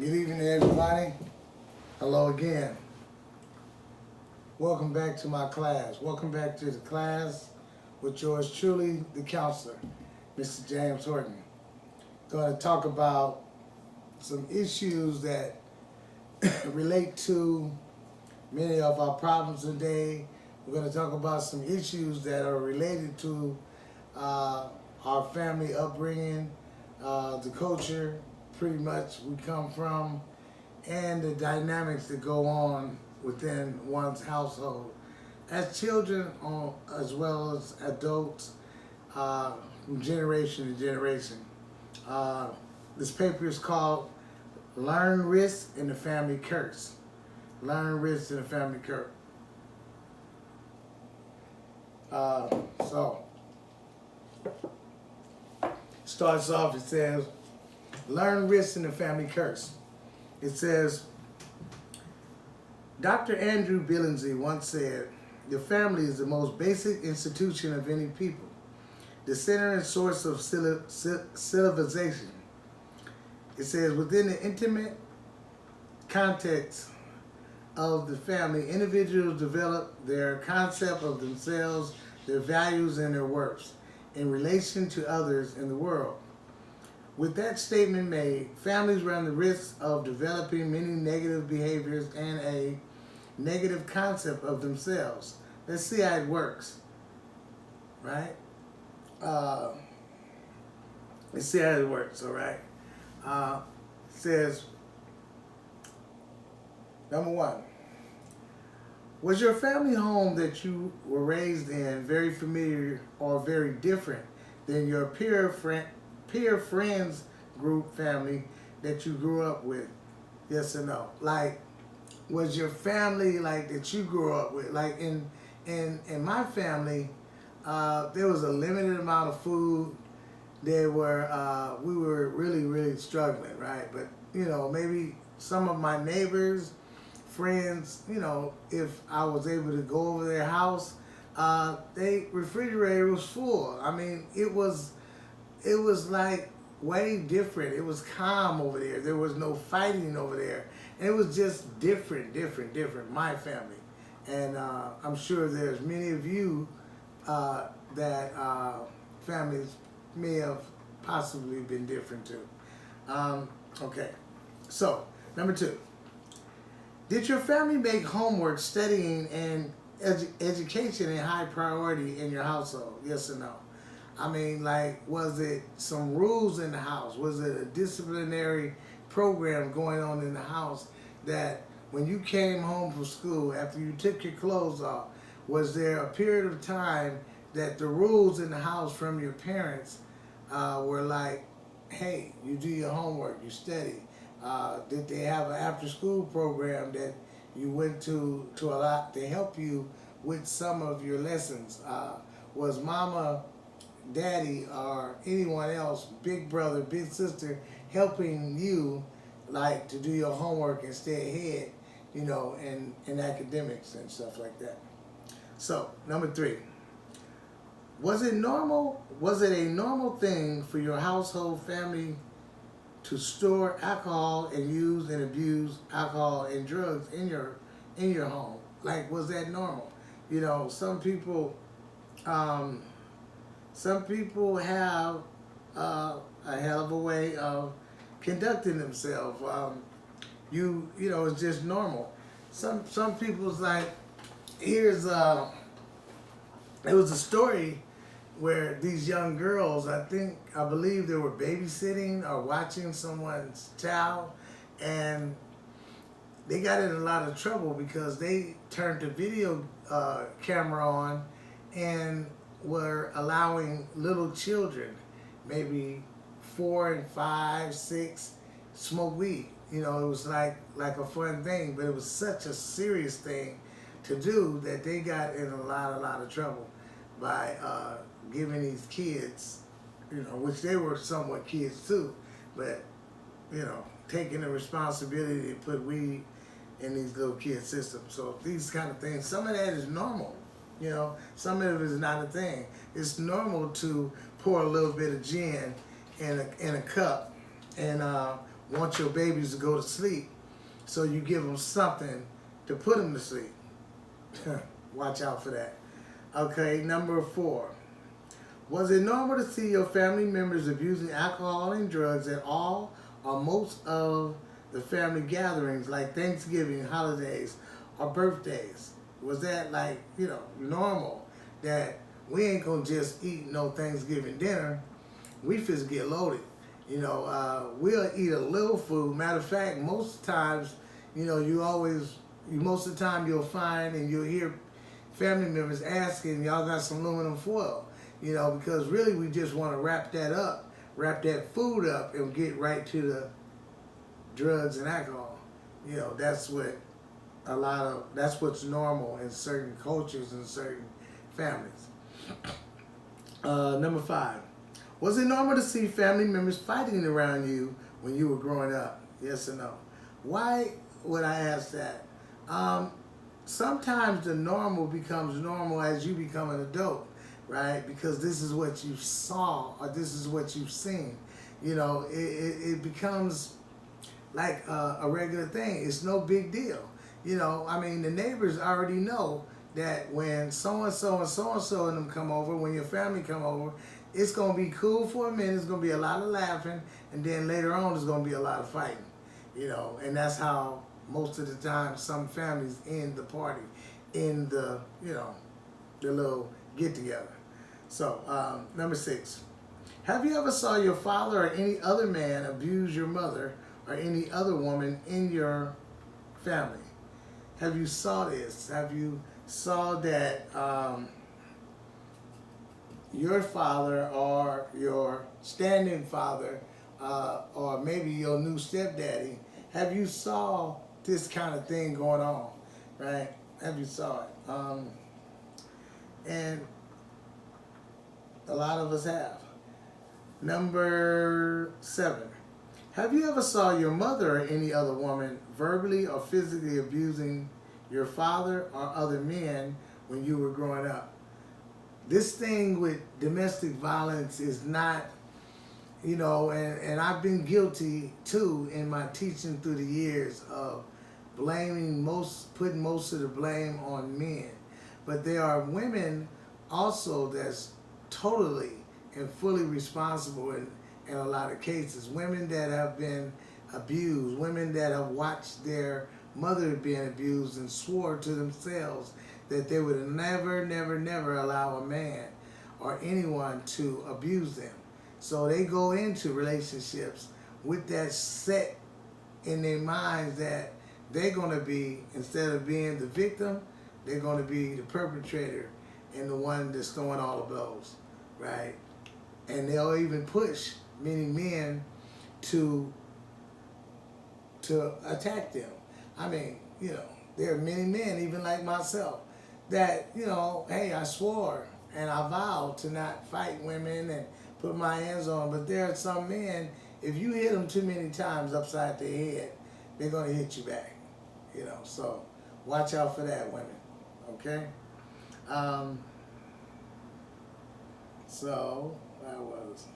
Good evening, everybody. Hello again. Welcome back to my class. Welcome back to the class with yours truly, the counselor, Mr. James Horton. Going to talk about some issues that relate to many of our problems today. We're going to talk about some issues that are related to our family upbringing, the culture pretty much we come from, and the dynamics that go on within one's household as children as well as adults, from generation to generation. This paper is called Learn, Rist, and the Family Curse. Learn, Rist, and the Family Curse. So, starts off, it says, Learn, Rist, and the Family Curse. It says, Dr. Andrew Billingsley once said, the family is the most basic institution of any people, the center and source of civilization. It says, within the intimate context of the family, individuals develop their concept of themselves, their values, and their worths in relation to others in the world. With that statement made, families run the risk of developing many negative behaviors and a negative concept of themselves. Let's see how it works, right? Let's see how it works, all right? It says, number one, was your family home that you were raised in very familiar or very different than your peer friends group family that you grew up with? Yes or no? Like, was your family like that you grew up with? Like in my family, there was a limited amount of food. We were really struggling, right? But you know, maybe some of my neighbors, friends, you know, if I was able to go over their house, their refrigerator was full. I mean, it was like way different. It was calm over there. There was no fighting over there. And it was just different, my family. And I'm sure there's many of you that families may have possibly been different too. Okay, so number two. Did your family make homework, studying, and education a high priority in your household? Yes or no? I mean, like, was it some rules in the house? Was it a disciplinary program going on in the house that when you came home from school, after you took your clothes off, was there a period of time that the rules in the house from your parents were like, hey, you do your homework, you study? Did they have an after-school program that you went to a lot to help you with some of your lessons? Was mama, daddy, or anyone else, big brother, big sister, helping you like to do your homework and stay ahead, you know, in academics and stuff like that? So, number three. Was it a normal thing for your household family to store alcohol and use and abuse alcohol and drugs in your home? Like, was that normal? You know, some people have a hell of a way of conducting themselves. You know, it's just normal. Some people's like, there was a story where these young girls, I believe they were babysitting or watching someone's child, and they got in a lot of trouble because they turned the video camera on and were allowing little children, maybe 4 and 5, 6, smoke weed. You know, it was like a fun thing, but it was such a serious thing to do that they got in a lot of trouble by giving these kids, you know, which they were somewhat kids too, but, you know, taking the responsibility to put weed in these little kids' systems. So these kind of things, some of that is normal, you know, some of it is not a thing. It's normal to pour a little bit of gin in a cup and want your babies to go to sleep, so you give them something to put them to sleep. Watch out for that. Okay, number 4. Was it normal to see your family members abusing alcohol and drugs at all or most of the family gatherings like Thanksgiving, holidays, or birthdays? Was that like, normal that we ain't gonna just eat no Thanksgiving dinner? We just get loaded. We'll eat a little food. Matter of fact, most times, most of the time you'll find and you'll hear family members asking, y'all got some aluminum foil? Because really we just want to wrap that food up and get right to the drugs and alcohol. That's what's normal in certain cultures and certain families. Number 5. Was it normal to see family members fighting around you when you were growing up? Yes or no? Why would I ask that? Sometimes the normal becomes normal as you become an adult, right? Because this is what you saw or this is what you've seen. It becomes like a regular thing. It's no big deal. The neighbors already know that when so-and-so and so-and-so and them come over, when your family come over, it's going to be cool for a minute. It's going to be a lot of laughing. And then later on, there's going to be a lot of fighting. And that's how most of the time some families end the party in the little get together. So, number 6. Have you ever saw your father or any other man abuse your mother or any other woman in your family? Have you saw this? Have you saw that your father or your standing father or maybe your new stepdaddy, have you saw this kind of thing going on, right? Have you saw it? And a lot of us have. Number 7. Have you ever saw your mother or any other woman verbally or physically abusing your father or other men when you were growing up? This thing with domestic violence is not, and I've been guilty too in my teaching through the years of putting most of the blame on men. But there are women also that's totally and fully responsible in a lot of cases. Women that have been abused, women that have watched their mother being abused and swore to themselves that they would never, never, never allow a man or anyone to abuse them. So they go into relationships with that set in their minds that they're going to be, instead of being the victim, they're going to be the perpetrator and the one that's throwing all the blows, right? And they'll even push many men to attack them. There are many men, even like myself, that, hey, I swore and I vowed to not fight women and put my hands on, but there are some men, if you hit them too many times upside the head, they're going to hit you back, so watch out for that, women, okay? So that was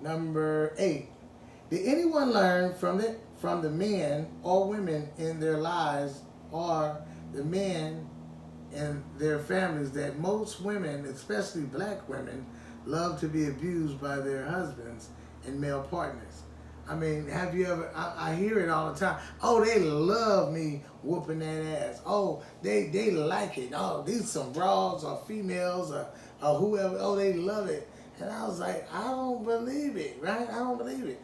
number 8. Did anyone learn from the men or women in their lives or the men in their families that most women, especially black women, love to be abused by their husbands and male partners? Have you ever, I hear it all the time. Oh, they love me whooping that ass. Oh, they like it. Oh, these some broads or females or whoever. Oh, they love it. And I was like, I don't believe it, right? I don't believe it.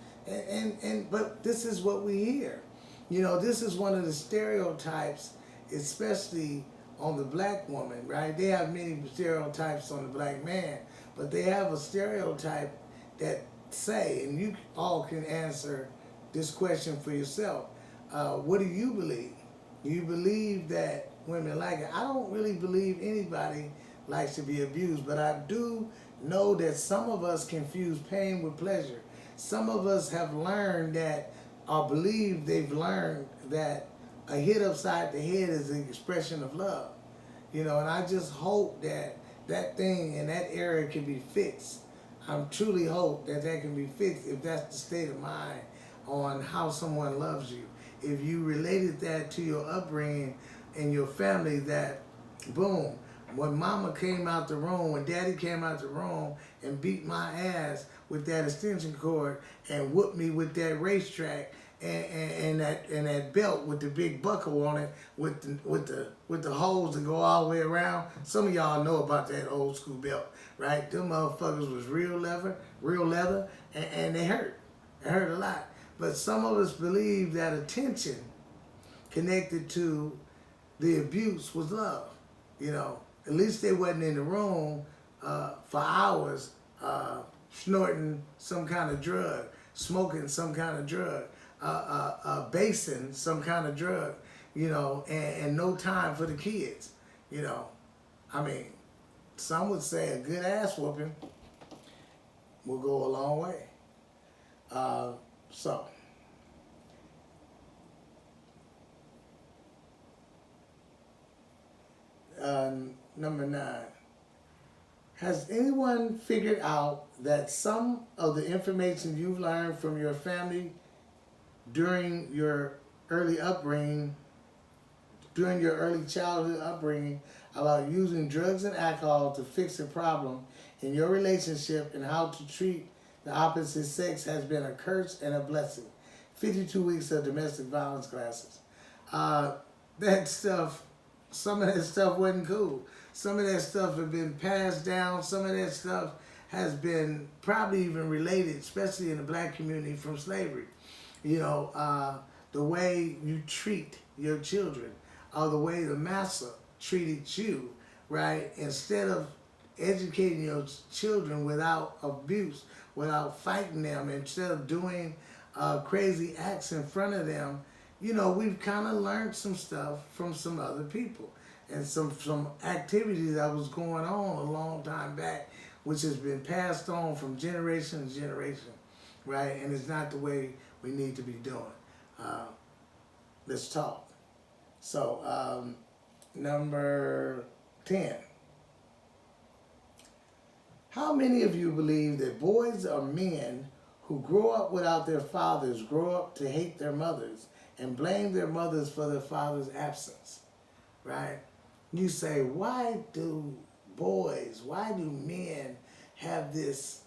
But this is what we hear. This is one of the stereotypes, especially on the black woman, right? They have many stereotypes on the black man, but they have a stereotype that say, and you all can answer this question for yourself. What do you believe? Do you believe that women like it? I don't really believe anybody likes to be abused, but I do know that some of us confuse pain with pleasure. Some of us have learned that, or believe they've learned that a hit upside the head is an expression of love. And I just hope that that thing in that area can be fixed. I truly hope that can be fixed if that's the state of mind on how someone loves you. If you related that to your upbringing and your family, that boom, when mama came out the room, when daddy came out the room and beat my ass with that extension cord and whooped me with that racetrack and that belt with the big buckle on it with the holes that go all the way around. Some of y'all know about that old school belt, right? Them motherfuckers was real leather, and they hurt. It hurt a lot. But some of us believe that attention connected to the abuse was love. You know, at least they wasn't in the room for hours snorting some kind of drug, smoking some kind of drug, basing some kind of drug, you know, and no time for the kids, you know. I mean, some would say a good ass whooping will go a long way. So, number 9. Has anyone figured out that some of the information you've learned from your family during your early upbringing, during your early childhood upbringing, about using drugs and alcohol to fix a problem in your relationship and how to treat the opposite sex has been a curse and a blessing? 52 weeks of domestic violence classes. That stuff, some of that stuff wasn't cool. Some of that stuff had been passed down. Some of that stuff has been probably even related, especially in the black community, from slavery. You know, the way you treat your children, or the way the master treated you, right? Instead of educating your children without abuse, without fighting them, instead of doing crazy acts in front of them, you know, we've kind of learned some stuff from some other people and some activity that was going on a long time back, which has been passed on from generation to generation, right? And it's not the way we need to be doing. Let's talk. So, number 10. How many of you believe that boys or men who grow up without their fathers grow up to hate their mothers and blame their mothers for their father's absence, right? You say, why do men have this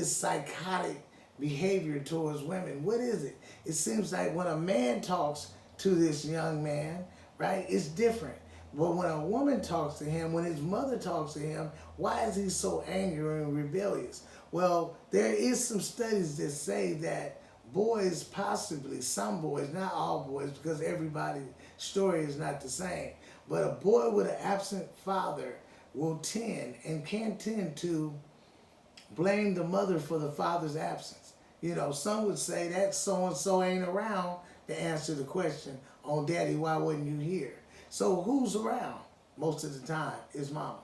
psychotic behavior towards women? What is it? It seems like when a man talks to this young man, right, it's different. But when a woman talks to him, when his mother talks to him, why is he so angry and rebellious? Well, there is some studies that say that boys, possibly some boys, not all boys, because everybody's story is not the same, but a boy with an absent father will can tend to blame the mother for the father's absence. You know, some would say that so-and-so ain't around to answer the question, "Oh, Daddy, why wasn't you here?" So who's around? Most of the time, it's mama,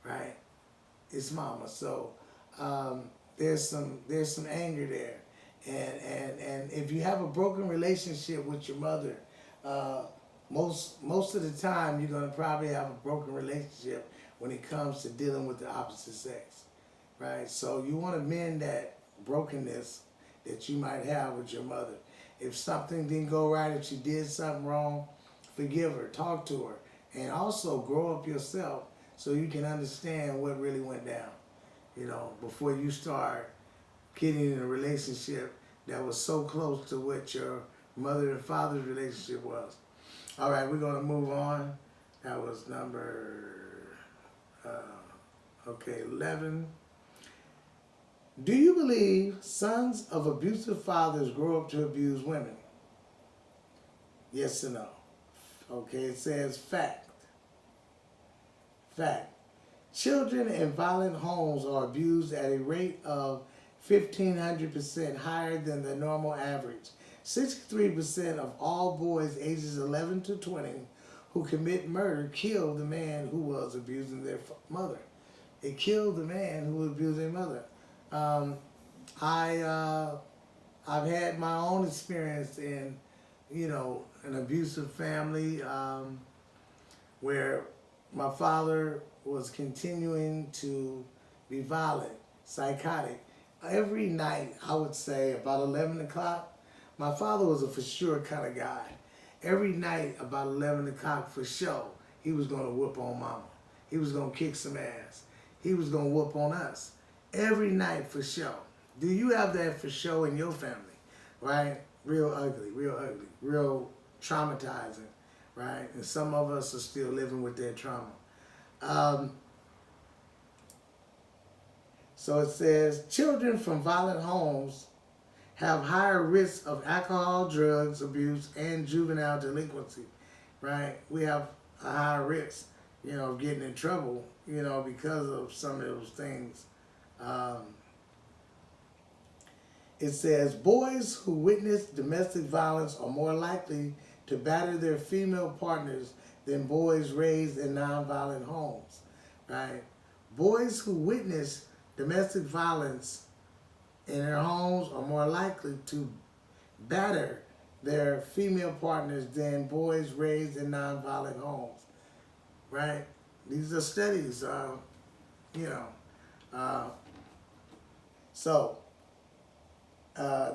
right? It's mama. So there's some anger there. And if you have a broken relationship with your mother, most of the time you're gonna probably have a broken relationship when it comes to dealing with the opposite sex, right? So you want to mend that brokenness that you might have with your mother. If something didn't go right, if she did something wrong, forgive her, talk to her, and also grow up yourself so you can understand what really went down, you know, before you start getting in a relationship that was so close to what your mother and father's relationship was. All right, we're going to move on. That was number 11. Do you believe sons of abusive fathers grow up to abuse women? Yes or no? Okay, it says fact. Fact. Children in violent homes are abused at a rate of 1,500% higher than the normal average. 63% of all boys ages 11 to 20 who commit murder kill the man who was abusing their mother. They killed the man who was abusing their mother. I've had my own experience in, you know, an abusive family where my father was continuing to be violent, psychotic, every night, I would say about 11 o'clock, my father was a for sure kind of guy. Every night about 11 o'clock for sure, he was going to whoop on mama. He was going to kick some ass. He was going to whoop on us. Every night for sure. Do you have that for sure in your family? Right? Real ugly, real traumatizing, right? And some of us are still living with that trauma. So it says, children from violent homes have higher risks of alcohol, drugs abuse, and juvenile delinquency, right? We have a higher risk, of getting in trouble, because of some of those things. It says, boys who witness domestic violence are more likely to batter their female partners than boys raised in nonviolent homes, right? Boys who witness domestic violence in their homes are more likely to batter their female partners than boys raised in nonviolent homes, right? These are studies,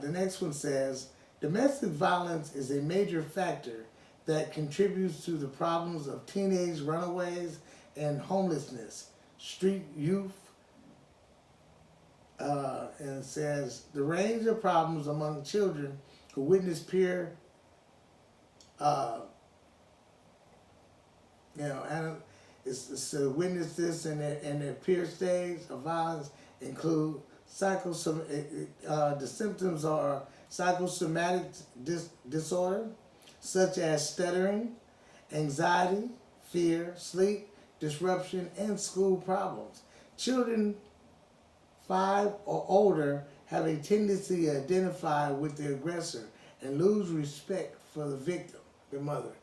the next one says, domestic violence is a major factor that contributes to the problems of teenage runaways and homelessness, street youth, and it says, the range of problems among children who witness peer, and it's to witness this in their peer stage of violence include the symptoms are psychosomatic disorder, such as stuttering, anxiety, fear, sleep disruption, and school problems. Children 5 or older have a tendency to identify with the aggressor and lose respect for the victim, the mother.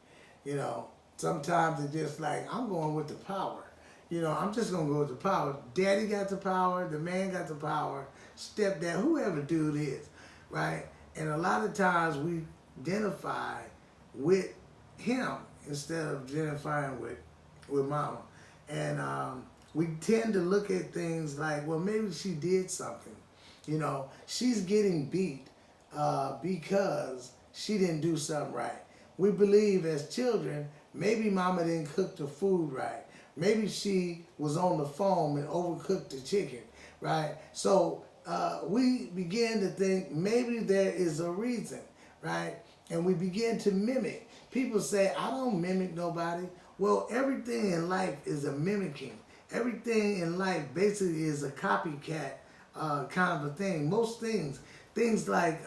Sometimes it's just like, I'm going with the power. I'm just going to go with the power. Daddy got the power, the man got the power, stepdad, whoever dude is, right? And a lot of times we identify with him instead of identifying with mama. And we tend to look at things like, well, maybe she did something. She's getting beat because she didn't do something right. We believe as children, maybe mama didn't cook the food right. Maybe she was on the phone and overcooked the chicken, right? So we begin to think maybe there is a reason, right? And we begin to mimic. People say, I don't mimic nobody. Well, everything in life is a mimicking. Everything in life basically is a copycat kind of a thing. Most things like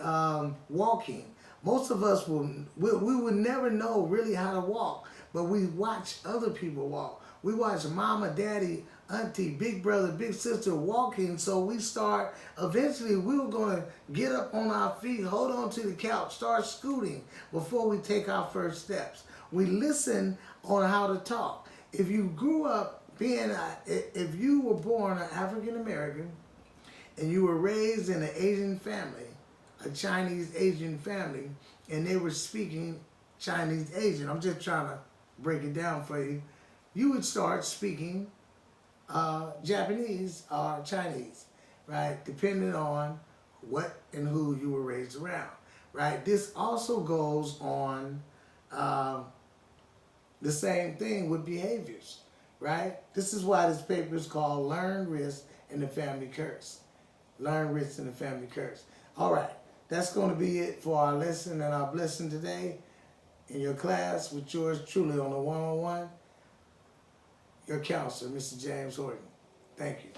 walking. Most of us we would never know really how to walk, but we watch other people walk. We watch mama, daddy, auntie, big brother, big sister walking, so we start, eventually we were going to get up on our feet, hold on to the couch, start scooting before we take our first steps. We listen on how to talk. If you grew up if you were born an African American and you were raised in an Asian family, a Chinese Asian family, and they were speaking Chinese Asian, I'm just trying to break it down for you, you would start speaking Japanese or Chinese, right? Depending on what and who you were raised around, right? This also goes on the same thing with behaviors, right? This is why this paper is called Learn, Rist, and the Family Curse. Learn, Rist, and the Family Curse. All right, that's going to be it for our lesson and our blessing today in your class with yours truly on the one-on-one. Your counselor, Mr. James Horton. Thank you.